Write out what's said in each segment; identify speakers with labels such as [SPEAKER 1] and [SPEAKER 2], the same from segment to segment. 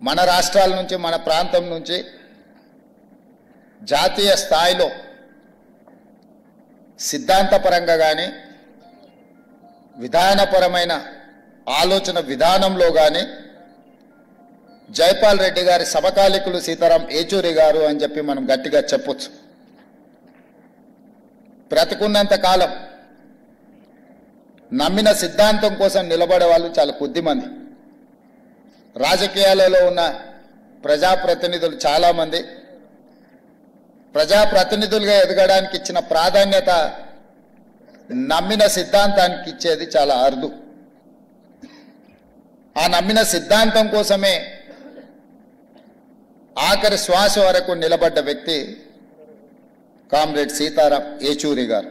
[SPEAKER 1] మన రాష్ట్రాల నుంచి మన ప్రాంతం నుంచి జాతీయ స్థాయిలో సిద్ధాంతపరంగా కానీ విధానపరమైన ఆలోచన విధానంలో కానీ జైపాల్ రెడ్డి గారి సమకాలికులు సీతారాం ఏచూరి గారు అని చెప్పి మనం గట్టిగా చెప్పొచ్చు. బ్రతికున్నంత కాలం నమ్మిన సిద్ధాంతం కోసం నిలబడే వాళ్ళు చాలా కొద్దిమంది. రాజకీయాలలో ఉన్న ప్రజాప్రతినిధులు చాలామంది ప్రజాప్రతినిధులుగా ఎదగడానికి ఇచ్చిన ప్రాధాన్యత నమ్మిన సిద్ధాంతానికి ఇచ్చేది చాలా అరుదు. ఆ నమ్మిన సిద్ధాంతం కోసమే ఆఖరి శ్వాస వరకు నిలబడ్డ వ్యక్తి కామ్రేడ్ సీతారాం ఏచూరి గారు.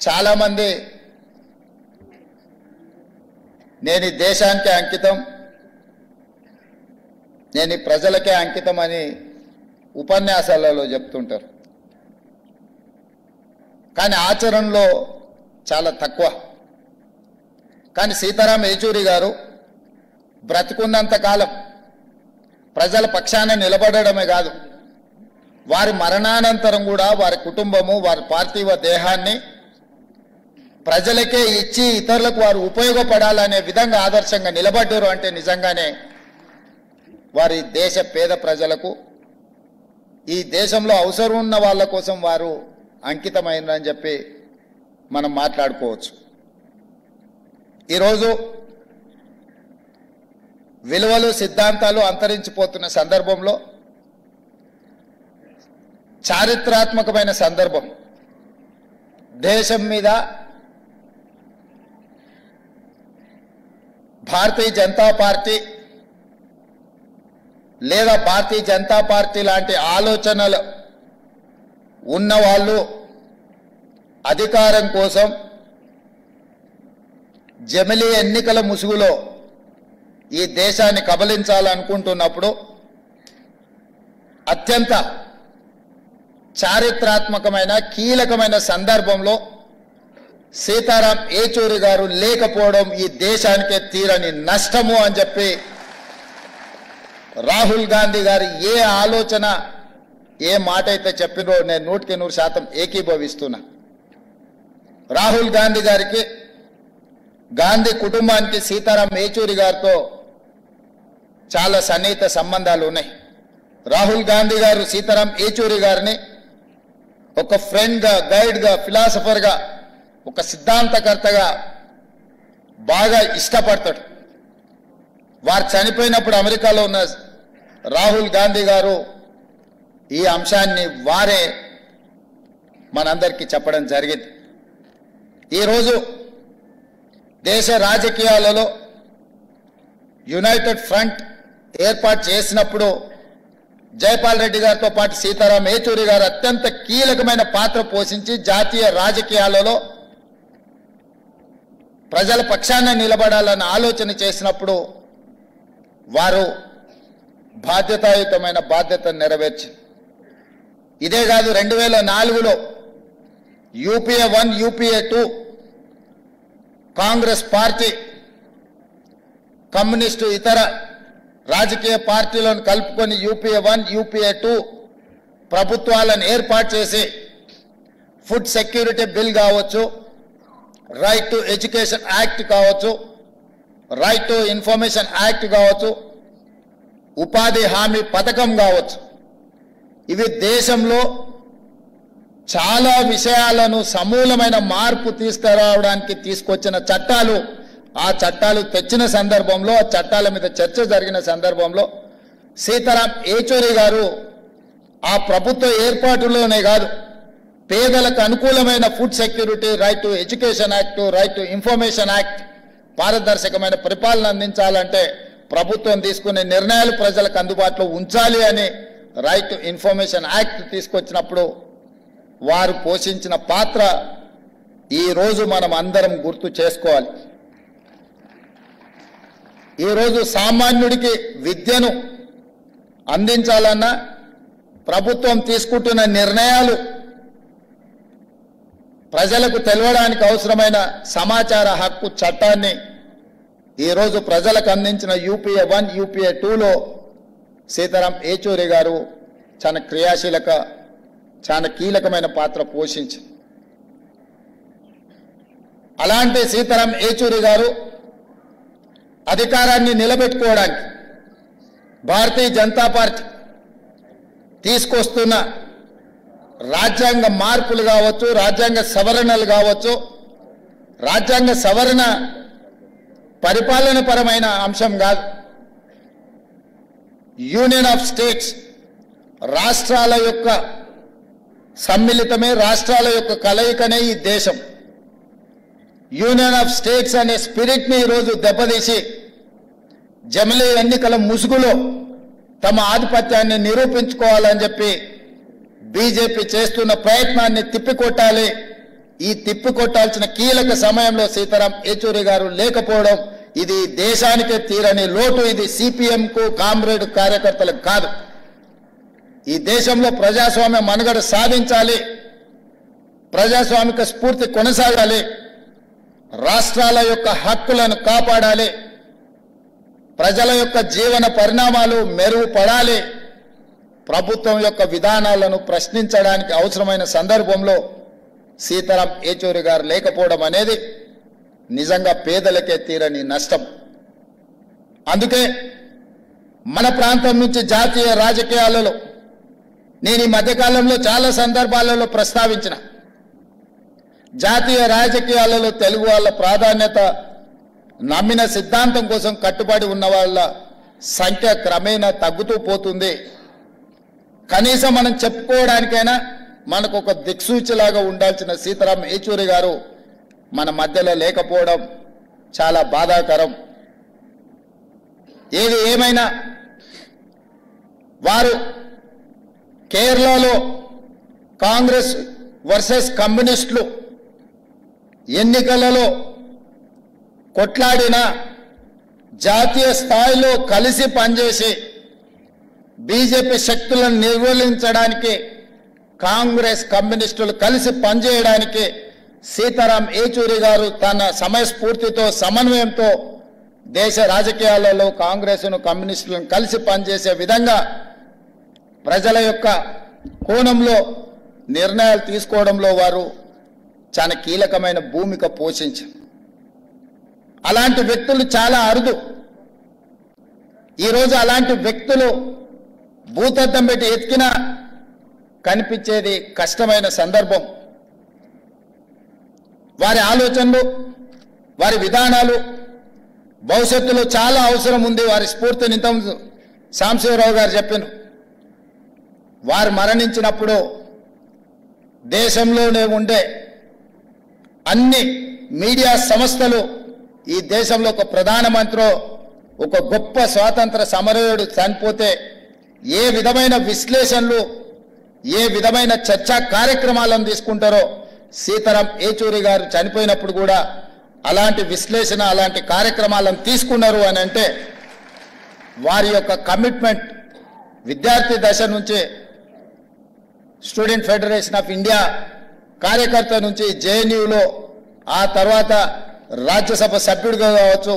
[SPEAKER 1] చాలామంది నేను ఈ దేశానికే అంకితం, నేను ఈ ప్రజలకే అంకితం అని ఉపన్యాసాలలో చెప్తుంటారు. కానీ ఆచరణలో చాలా తక్కువ. కానీ సీతారాం ఏచూరి గారు బ్రతికున్నంత కాలం ప్రజల పక్షాన నిలబడడమే కాదు, వారి మరణానంతరం కూడా వారి కుటుంబము వారి పార్థివ దేహాన్ని ప్రజలకే ఇచ్చి ఇతరులకు వారు ఉపయోగపడాలనే విధంగా ఆదర్శంగా నిలబడ్డారు. అంటే నిజంగానే వారి దేశ పేద ప్రజలకు ఈ దేశంలో అవసరం ఉన్న వాళ్ళ కోసం వారు అంకితమైనని చెప్పి మనం మాట్లాడుకోవచ్చు. ఈరోజు విలువలు సిద్ధాంతాలు అంతరించిపోతున్న సందర్భంలో చారిత్రాత్మకమైన సందర్భం, దేశం మీద భారతీయ జనతా పార్టీ లేదా భారతీయ జనతా పార్టీ లాంటి ఆలోచనలు ఉన్నవాళ్ళు అధికారం కోసం జమిలీ ఎన్నికల ముసుగులో ఈ దేశాన్ని కబలించాలనుకుంటున్నప్పుడు అత్యంత చారిత్రాత్మకమైన కీలకమైన సందర్భంలో సీతారాం ఏచూరి గారు లేకపోవడం ఈ దేశానికే తీరని నష్టము అని చెప్పి రాహుల్ గాంధీ గారు ఏ ఆలోచన ఏ మాట అయితే చెప్పినో నేను 100% ఏకీభవిస్తున్నా. రాహుల్ గాంధీ గారికి గాంధీ కుటుంబానికి సీతారాం ఏచూరి గారితో చాలా సన్నిహిత సంబంధాలు ఉన్నాయి. రాహుల్ గాంధీ గారు సీతారాం ఏచూరి గారిని ఒక ఫ్రెండ్గా, గైడ్గా, ఫిలాసఫర్గా, ఒక సిద్ధాంతకర్తగా బాగా ఇష్టపడతాడు. వారు చనిపోయినప్పుడు అమెరికాలో ఉన్న రాహుల్ గాంధీ గారు ఈ అంశాన్ని వారే మనందరికీ చెప్పడం జరిగింది. ఈరోజు దేశ రాజకీయాలలో యునైటెడ్ ఫ్రంట్ ఏర్పాటు చేసినప్పుడు జైపాల్ రెడ్డి గారితో పాటు సీతారాం ఏచూరి గారు అత్యంత కీలకమైన పాత్ర పోషించి జాతీయ రాజకీయాలలో ప్రజల పక్షాన నిలబడాలన్న ఆలోచన చేసినప్పుడు వారు బాధ్యతాయుతమైన బాధ్యతను నెరవేర్చి, ఇదే కాదు 2004లో UPA 1 UPA 2 Congress party communist ఇతర రాజకీయ పార్టీలను కలుపుకొని యూపీఏ 1 యూపీఏ 2 ప్రభుత్వాలను ఏర్పాటు చేసి ఫుడ్ సెక్యూరిటీ బిల్ కావచ్చు, రైట్ టు ఎడ్యుకేషన్ యాక్ట్ కావచ్చు, రైట్ టు ఇన్ఫర్మేషన్ యాక్ట్ కావచ్చు, ఉపాధి హామీ పథకం కావచ్చు, ఇవి దేశంలో చాలా విషయాలను సమూలమైన మార్పు తీసుకురావడానికి తీసుకొచ్చిన చట్టాలు. ఆ చట్టాలు తెచ్చిన సందర్భంలో, ఆ చట్టాల మీద చర్చ జరిగిన సందర్భంలో సీతారాం ఏచూరి గారు ఆ ప్రభుత్వ ఏర్పాటులోనే కాదు, పేదలకు అనుకూలమైన food security, right to education act, right to information act, పారదర్శకమైన పరిపాలన అందించాలంటే ప్రభుత్వం తీసుకునే నిర్ణయాలు ప్రజలకు అందుబాటులో ఉంచాలి అని రైట్ టు ఇన్ఫర్మేషన్ యాక్ట్ తీసుకొచ్చినప్పుడు వారు పోషించిన పాత్ర ఈరోజు మనం అందరం గుర్తు చేసుకోవాలి. ఈరోజు సామాన్యుడికి విద్యను అందించాలన్నా ప్రభుత్వం తీసుకుంటున్న నిర్ణయాలు ప్రజలకు తెలవడానికి అవసరమైన సమాచార హక్కు చట్టాన్ని ఈరోజు ప్రజలకు అందించిన యూపీఏ 1 యూపీఏ 2లో సీతారాం ఏచూరి గారు చాలా కీలకమైన పాత్ర పోషించి అలాంటి సీతారాం ఏచూరి గారు అధికారాన్ని నిలబెట్టుకోవడానికి భారతీయ జనతా పార్టీ తీసుకొస్తున్న రాజ్యాంగ మార్పులు కావచ్చు, రాజ్యాంగ సవరణలు కావచ్చు, రాజ్యాంగ సవరణ పరిపాలన పరమైన అంశం కాదు. యూనియన్ ఆఫ్ స్టేట్స్, రాష్ట్రాల యొక్క సమ్మిళితమే, రాష్ట్రాల యొక్క కలయికనే ఈ దేశం. యూనియన్ ఆఫ్ స్టేట్స్ అనే స్పిరిట్ని ఈరోజు దెబ్బతీసి జమిలీ ఎన్నికల ముసుగులో తమ ఆధిపత్యాన్ని నిరూపించుకోవాలని చెప్పి బీజేపీ చేస్తున్న ప్రయత్నాన్ని తిప్పికొట్టాలి. ఈ తిప్పికొట్టాల్సిన కీలక సమయంలో సీతారాం ఏచూరి గారు లేకపోవడం ఇది దేశానికే తీరని లోటు. ఇది సిపిఎంకు, కామ్రేడ్ కార్యకర్తలకు కాదు. ఈ దేశంలో ప్రజాస్వామ్య మనుగడ సాధించాలి, ప్రజాస్వామిక స్ఫూర్తి కొనసాగాలి, రాష్ట్రాల యొక్క హక్కులను కాపాడాలి, ప్రజల యొక్క జీవన పరిణామాలు మెరుగుపడాలి, ప్రభుత్వం యొక్క విధానాలను ప్రశ్నించడానికి అవసరమైన సందర్భంలో సీతారాం ఏచూరి గారు లేకపోవడం అనేది నిజంగా పేదలకే తీరని నష్టం. అందుకే మన ప్రాంతం నుంచి జాతీయ రాజకీయాలలో నేను ఈ మధ్యకాలంలో చాలా సందర్భాలలో ప్రస్తావించిన, జాతీయ రాజకీయాలలో తెలుగు వాళ్ళ ప్రాధాన్యత, నమ్మిన సిద్ధాంతం కోసం కట్టుబడి ఉన్న వాళ్ళ సంఖ్య క్రమేణా తగ్గుతూ పోతుంది. కనీసం మనం చెప్పుకోవడానికైనా మనకు ఒక దిక్సూచిలాగా ఉండాల్సిన సీతారాం ఏచూరి గారు మన మధ్యలో లేకపోవడం చాలా బాధాకరం. ఏది ఏమైనా వారు కేరళలో కాంగ్రెస్ వర్సెస్ కమ్యూనిస్టులు ఎన్నికలలో కొట్లాడిన, జాతీయ స్థాయిలో కలిసి పనిచేసి బీజేపీ శక్తులను నిర్మూలించడానికి కాంగ్రెస్ కమ్యూనిస్టులు కలిసి పనిచేయడానికి సీతారాం ఏచూరి గారు తన సమయస్ఫూర్తితో, సమన్వయంతో దేశ రాజకీయాలలో కాంగ్రెస్ను, కమ్యూనిస్టులను కలిసి పనిచేసే విధంగా ప్రజల యొక్క కోణంలో నిర్ణయాలు తీసుకోవడంలో వారు చాలా కీలకమైన భూమిక పోషించారు. అలాంటి వ్యక్తులు చాలా అరుదు. ఈరోజు అలాంటి వ్యక్తులు భూతద్దం పెట్టి ఎతికినా కనిపించేది కష్టమైన సందర్భం. వారి ఆలోచనలు, వారి విధానాలు భవిష్యత్తులో చాలా అవసరం ఉంది. వారి స్ఫూర్తిని ఇంత సాంబశివరావు గారు చెప్పారు. వారు మరణించినప్పుడు దేశంలోనే ఉండే అన్ని మీడియా సంస్థలు ఈ దేశంలో ఒక ప్రధానమంత్రి, ఒక గొప్ప స్వాతంత్ర సమరయోధుడు చనిపోతే ఏ విధమైన విశ్లేషణలు, ఏ విధమైన చర్చా కార్యక్రమాలను తీసుకుంటారో సీతారాం ఏచూరి గారు చనిపోయినప్పుడు కూడా అలాంటి విశ్లేషణ, అలాంటి కార్యక్రమాలను తీసుకున్నారు అని అంటే వారి యొక్క కమిట్మెంట్ విద్యార్థి దశ నుంచే స్టూడెంట్ ఫెడరేషన్ ఆఫ్ ఇండియా కార్యకర్త నుంచి జేఎన్యూలో, ఆ తర్వాత రాజ్యసభ సభ్యుడిగా కావచ్చు,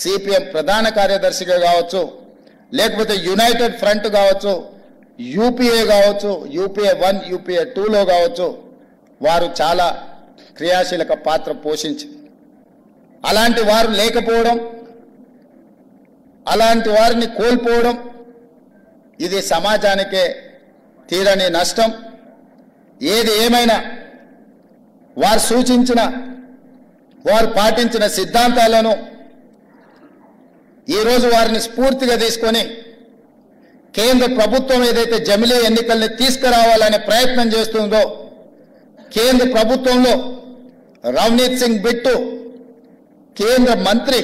[SPEAKER 1] సిపిఎం ప్రధాన కార్యదర్శిగా కావచ్చు, లేకపోతే యునైటెడ్ ఫ్రంట్ కావచ్చు, యూపీఏ కావచ్చు, యూపీఏ 1 యూపీఏ 2లో కావచ్చు, వారు చాలా క్రియాశీలక పాత్ర పోషించి అలాంటి వారు లేకపోవడం, అలాంటి వారిని కోల్పోవడం ఇది సమాజానికే తీరని నష్టం. ఏది ఏమైనా వారు సూచించిన, వారు పాటించిన సిద్ధాంతాలను ఈరోజు వారిని స్ఫూర్తిగా తీసుకొని కేంద్ర ప్రభుత్వం ఏదైతే జమిలీ ఎన్నికల్ని తీసుకురావాలనే ప్రయత్నం చేస్తుందో, కేంద్ర ప్రభుత్వంలో రవనీత్ సింగ్ బిట్టు కేంద్ర మంత్రి,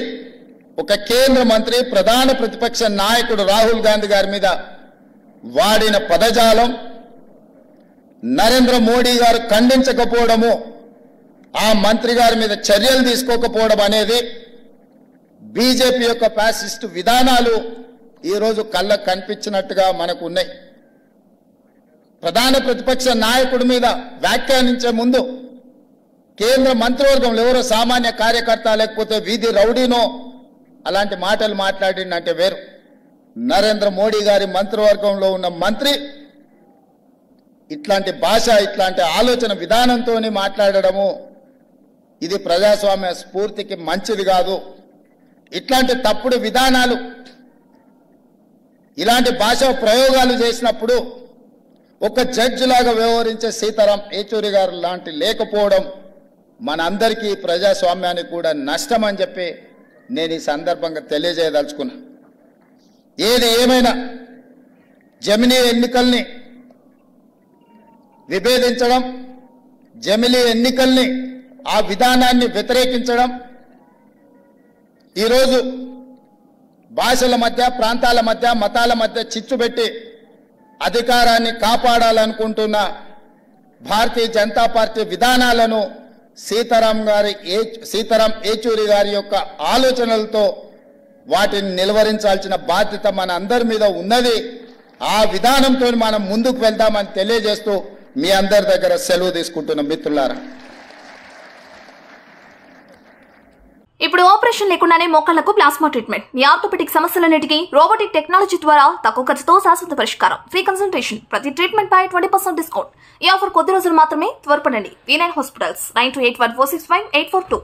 [SPEAKER 1] ఒక కేంద్ర మంత్రి ప్రధాన ప్రతిపక్ష నాయకుడు రాహుల్ గాంధీ గారి మీద వాడిన పదజాలం, నరేంద్ర మోడీ గారు ఖండించకపోవడము, ఆ మంత్రి గారి మీద చర్యలు తీసుకోకపోవడం అనేది బీజేపీ యొక్క ఫ్యాసిస్ట్ విధానాలు ఈరోజు కళ్ళకు కనిపించినట్టుగా మనకు ఉన్నాయి. ప్రధాన ప్రతిపక్ష నాయకుడి మీద వ్యాఖ్యానించే ముందు కేంద్ర మంత్రివర్గంలో ఎవరో సామాన్య కార్యకర్త లేకపోతే వీధి రౌడీనో అలాంటి మాటలు మాట్లాడిందంటే వేరు. నరేంద్ర మోడీ గారి మంత్రివర్గంలో ఉన్న మంత్రి ఇట్లాంటి భాష, ఇట్లాంటి ఆలోచన విధానంతో మాట్లాడడము ఇది ప్రజాస్వామ్య స్ఫూర్తికి మంచిది కాదు. ఇట్లాంటి తప్పుడు విధానాలు, ఇలాంటి భాష ప్రయోగాలు చేసినప్పుడు ఒక జడ్జి లాగా వ్యవహరించే సీతారాం ఏచూరి గారు లాంటి లేకపోవడం మనందరికీ ప్రజాస్వామ్యానికి కూడా నష్టం అని చెప్పి నేను ఈ సందర్భంగా తెలియజేయదలుచుకున్నా. ఏది ఏమైనా జమిలీ ఎన్నికల్ని విభేదించడం, జమిలీ ఎన్నికల్ని ఆ విధానాన్ని వ్యతిరేకించడం, ఈరోజు భాషల మధ్య, ప్రాంతాల మధ్య, మతాల మధ్య చిచ్చు పెట్టి అధికారాన్ని కాపాడాలనుకుంటున్న భారతీయ జనతా పార్టీ విధానాలను సీతారాం ఏచూరి గారి యొక్క ఆలోచనలతో వాటిని నిలువరించాల్సిన బాధ్యత మన అందరి మీద ఉన్నది. ఆ విధానంతో మనం ముందుకు వెళ్దామని తెలియజేస్తూ మీ అందరి దగ్గర సెలవు తీసుకుంటున్న మిత్రులారా.
[SPEAKER 2] ఇప్పుడు ఆపరేషన్ లేకుండానే మోకాళ్లకు ప్లాస్మా ట్రీట్మెంట్. మీ ఆర్థోపెడిక్ సమస్యలన్నిటికీ రోబోటిక్ టెక్నాలజీ ద్వారా తక్కువ ఖర్చుతో శాశ్వత పరిష్కారం. ఫ్రీ కన్సల్టేషన్, ప్రతి ట్రీట్మెంట్ పై 20% డిస్కౌంట్. ఈ ఆఫర్ కొద్ది రోజులు మాత్రమే. త్వరపడండి. V9 hospitals 9281465842.